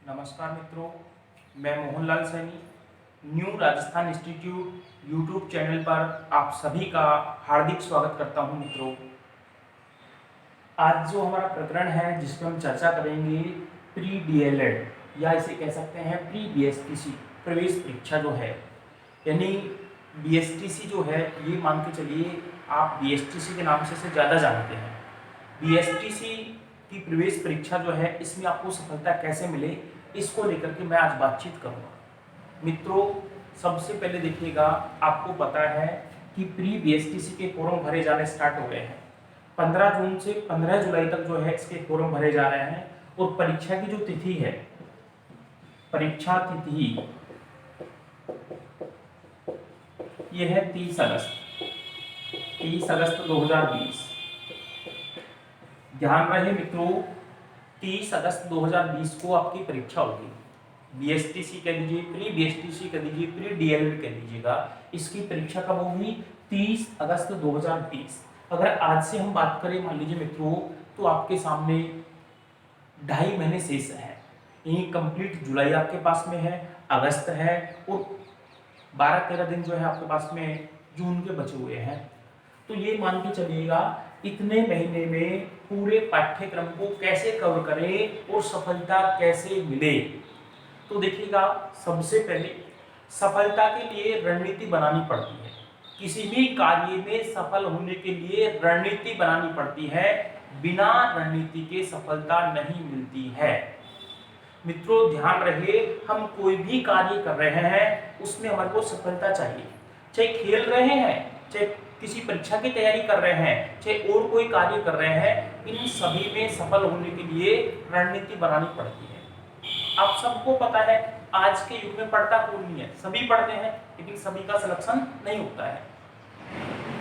नमस्कार मित्रों, मैं Mohanlal Saini new Rajasthan institute YouTube channel पर आप सभी का हार्दिक स्वागत करता हूं। मित्रों, आज जो हमारा प्रकरण है जिस पर हम चर्चा करेंगे प्री डीएलएड या इसे कह सकते हैं प्री बीएसटीसी प्रवेश परीक्षा जो है, यानी बीएसटीसी जो है ये मान के चलिए आप बीएसटीसी के नाम से ज़्यादा जानते हैं। बीएसटीसी की प्रवेश परीक्षा जो है इसमें आपको सफलता कैसे मिले इसको लेकर के मैं आज बातचीत करूंगा। मित्रों, सबसे पहले देखिएगा, आपको पता है कि प्री बीएसटीसी के फॉर्म भरे जाने स्टार्ट हो गए हैं। 15 जून से 15 जुलाई तक जो है इसके फॉर्म भरे जा रहे हैं और परीक्षा की जो तिथि है, परीक्षा तिथि ये है 30 अगस्त 2020। ध्यान रहे मित्रों, 30 अगस्त 2020 को आपकी परीक्षा होगी। बीएसटीसी कह लीजिए, प्री बीएसटीसी कह लीजिए, प्री डीएलएड कह लीजिएगा, इसकी परीक्षा कब होगी? 30 अगस्त 2020। अगर आज से हम बात करें मान लीजिए मित्रों, तो आपके सामने 2.5 महीने शेष है। यानी कंप्लीट जुलाई आपके पास में है, अगस्त है और 12-13 दिन जो है आपके पास में जून के बचे हुए हैं। तो ये मान के चलिएगा इतने महीने में पूरे पाठ्यक्रम को कैसे कवर करें और सफलता कैसे मिले। तो देखिएगा, सबसे पहले सफलता के लिए रणनीति बनानी पड़ती है। किसी भी कार्य में सफल होने के लिए रणनीति बनानी पड़ती है। बिना रणनीति के सफलता नहीं मिलती है। मित्रों ध्यान रहे, हम कोई भी कार्य कर रहे हैं उसमें हमारे को सफलता चाहिए। चाहे खेल रहे हैं, चाहे किसी परीक्षा की तैयारी कर रहे हैं, चाहे और कोई कार्य कर रहे हैं, इन सभी में सफल होने के लिए रणनीति बनानी पड़ती है। आप सबको पता है, आज के युग में पढ़ता कौन नहीं है, सभी पढ़ते हैं, लेकिन सभी का सिलेक्शन नहीं होता है।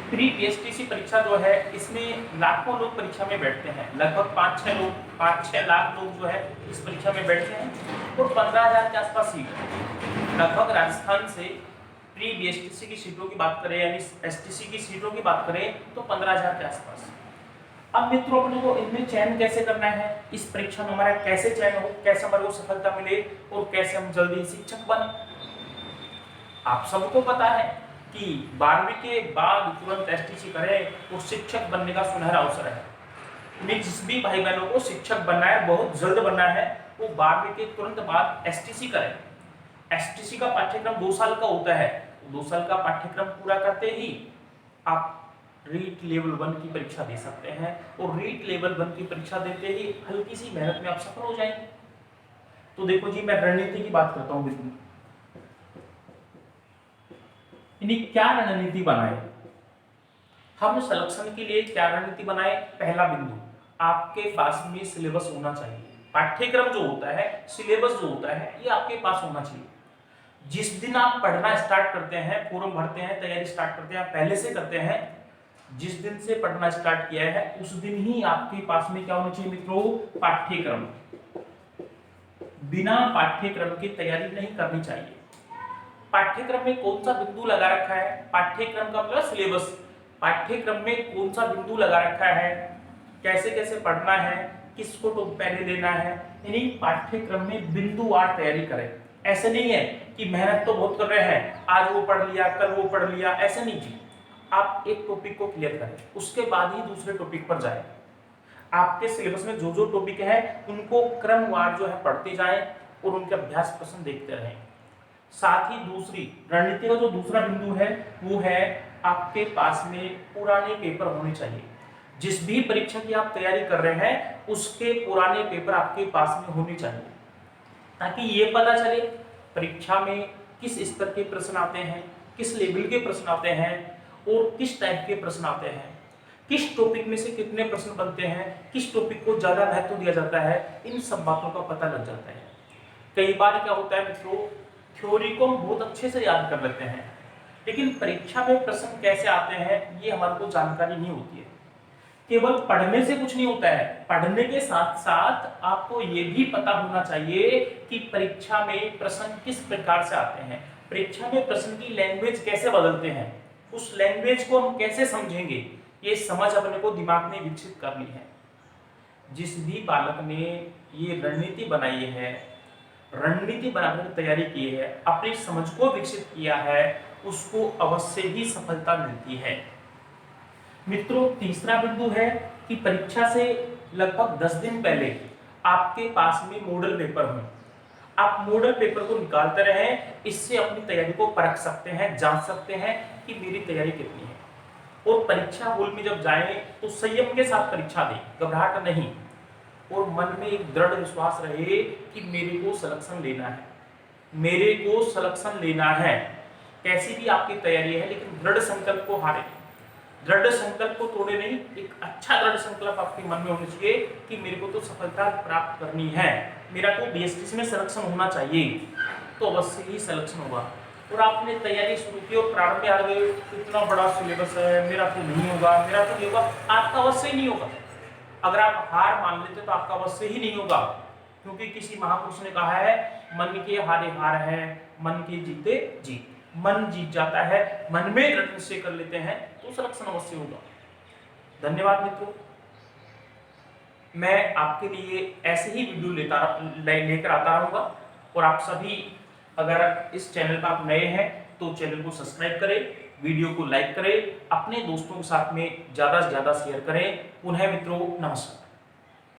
प्री बीएसटीसी परीक्षा जो है इसमें लाखों लोग परीक्षा में बैठते हैं। लगभग 5-6 लाख लोग जो है इस परीक्षा में बैठते हैं और 15,000 के आसपास सीट है। लगभग राजस्थान से प्री बीएसटीसी की सीटों की बात करें यानी एसटीसी की सीटों की बात करें तो 15,000 के आसपास। अब मित्रों, अपने को इनमें चयन कैसे करना है, इस परीक्षा में हमारा कैसे चयन हो, कैसे हमारे को सफलता मिले और कैसे हम जल्दी शिक्षक बने। आप सबको पता है कि 12वीं के बाद तुरंत एसटीसी करें और शिक्षक बनने का सुनहरा अवसर है। जिस भी भाई बहनों को शिक्षक बनना है, बहुत जल्द बनना है, वो 12वीं के तुरंत बाद एसटीसी करें। एसटीसी का पाठ्यक्रम 2 साल का होता है। 2 साल का पाठ्यक्रम पूरा करते ही आप रीट लेवल 1 की परीक्षा दे सकते हैं और रीट लेवल 1 की परीक्षा देते ही हल्की सी मेहनत में आप सफल हो जाएंगे। तो देखो जी, मैं रणनीति की बात करता हूं। बिल्कुल क्या रणनीति बनाए हम सिलेक्शन के लिए, क्या रणनीति बनाए? पहला बिंदु, आपके पास में सिलेबस होना चाहिए। पाठ्यक्रम जो होता है, सिलेबस जो होता है, ये आपके पास होना चाहिए। जिस दिन आप पढ़ना स्टार्ट करते हैं, फॉर्म भरते हैं, तैयारी स्टार्ट करते हैं, पहले से करते हैं, जिस दिन से पढ़ना स्टार्ट किया है उस दिन ही आपके पास में क्या होना चाहिए मित्रों? पाठ्यक्रम। बिना पाठ्यक्रम की तैयारी नहीं करनी चाहिए। पाठ्यक्रम में कौन सा बिंदु लगा रखा है? पाठ्यक्रम का मतलब सिलेबस। पाठ्यक्रम में कौन सा बिंदु लगा रखा है, कैसे कैसे पढ़ना है, किसको तो पहले देना है, यानी पाठ्यक्रम में बिंदुवार तैयारी करें। ऐसे नहीं है कि मेहनत तो बहुत कर रहे हैं, आज वो पढ़ लिया, कल वो पढ़ लिया, ऐसे नहीं जी। आप एक टॉपिक को क्लियर करें, उसके बाद ही दूसरे टॉपिक पर जाएं। आपके सिलेबस में जो जो टॉपिक है उनको क्रमवार जो है पढ़ते जाएं और उनके अभ्यास प्रश्न देखते रहें। साथ ही दूसरी रणनीति का जो दूसरा बिंदु है वो है आपके पास में पुराने पेपर होने चाहिए। जिस भी परीक्षा की आप तैयारी कर रहे हैं उसके पुराने पेपर आपके पास में होने चाहिए, ताकि ये पता चले परीक्षा में किस स्तर के प्रश्न आते हैं, किस लेवल के प्रश्न आते हैं और किस टाइप के प्रश्न आते हैं, किस टॉपिक में से कितने प्रश्न बनते हैं, किस टॉपिक को ज्यादा महत्व दिया जाता है, इन सब बातों का पता लग जाता है। कई बार क्या होता है मित्रों, थ्योरी को हम बहुत अच्छे से याद कर लेते हैं, लेकिन परीक्षा में प्रश्न कैसे आते हैं ये हमारे को जानकारी नहीं होती है। केवल पढ़ने से कुछ नहीं होता है, पढ़ने के साथ साथ आपको ये भी पता होना चाहिए कि परीक्षा में प्रश्न किस प्रकार से आते हैं, परीक्षा में प्रश्न की लैंग्वेज कैसे बदलते हैं, उस लैंग्वेज को हम कैसे समझेंगे, ये समझ अपने को दिमाग में विकसित करनी है। जिस भी बालक ने ये रणनीति बनाई है रणनीति बनाकर तैयारी की है, अपनी समझ को विकसित किया है, उसको अवश्य ही सफलता मिलती है। मित्रों, तीसरा बिंदु है कि परीक्षा से लगभग 10 दिन पहले आपके पास में मॉडल पेपर हो। आप मॉडल पेपर को निकालते रहें, इससे अपनी तैयारी को परख सकते हैं, जांच सकते हैं कि मेरी तैयारी कितनी है। और परीक्षा हॉल में जब जाएं तो संयम के साथ परीक्षा दें, घबराहट नहीं, और मन में एक दृढ़ विश्वास रहे कि मेरे को सिलेक्शन लेना है, मेरे को सिलेक्शन लेना है। कैसी भी आपकी तैयारी है, लेकिन दृढ़ संकल्प को हारे, दृढ़ संकल्प को तोड़े नहीं। एक अच्छा दृढ़ संकल्प आपके मन में होना चाहिए कि मेरे को तो सफलता प्राप्त करनी है, मेरा तो बीएसटीसी में सिलेक्शन होना चाहिए, तो अवश्य ही सिलेक्शन होगा। और आपने तैयारी शुरू की और प्रारंभ में आ गए, इतना बड़ा सिलेबस है, मेरा तो नहीं होगा, मेरा तो नहीं होगा, आपका अवश्य ही नहीं होगा। अगर आप हार मान लेते तो आपका अवश्य ही नहीं होगा, क्योंकि किसी महापुरुष ने कहा है, मन के हारे हार है, मन के जीते जीत। मन जीत जाता है, मन में दृढ़ निश्चय कर लेते हैं तो सिलेक्शन अवश्य होगा। धन्यवाद मित्रों, मैं आपके लिए ऐसे ही वीडियो लेकर आता रहूंगा। और आप सभी अगर इस चैनल पर आप नए हैं तो चैनल को सब्सक्राइब करें, वीडियो को लाइक करें, अपने दोस्तों के साथ में ज्यादा से ज्यादा शेयर करें। पुनः मित्रों, नमस्कार।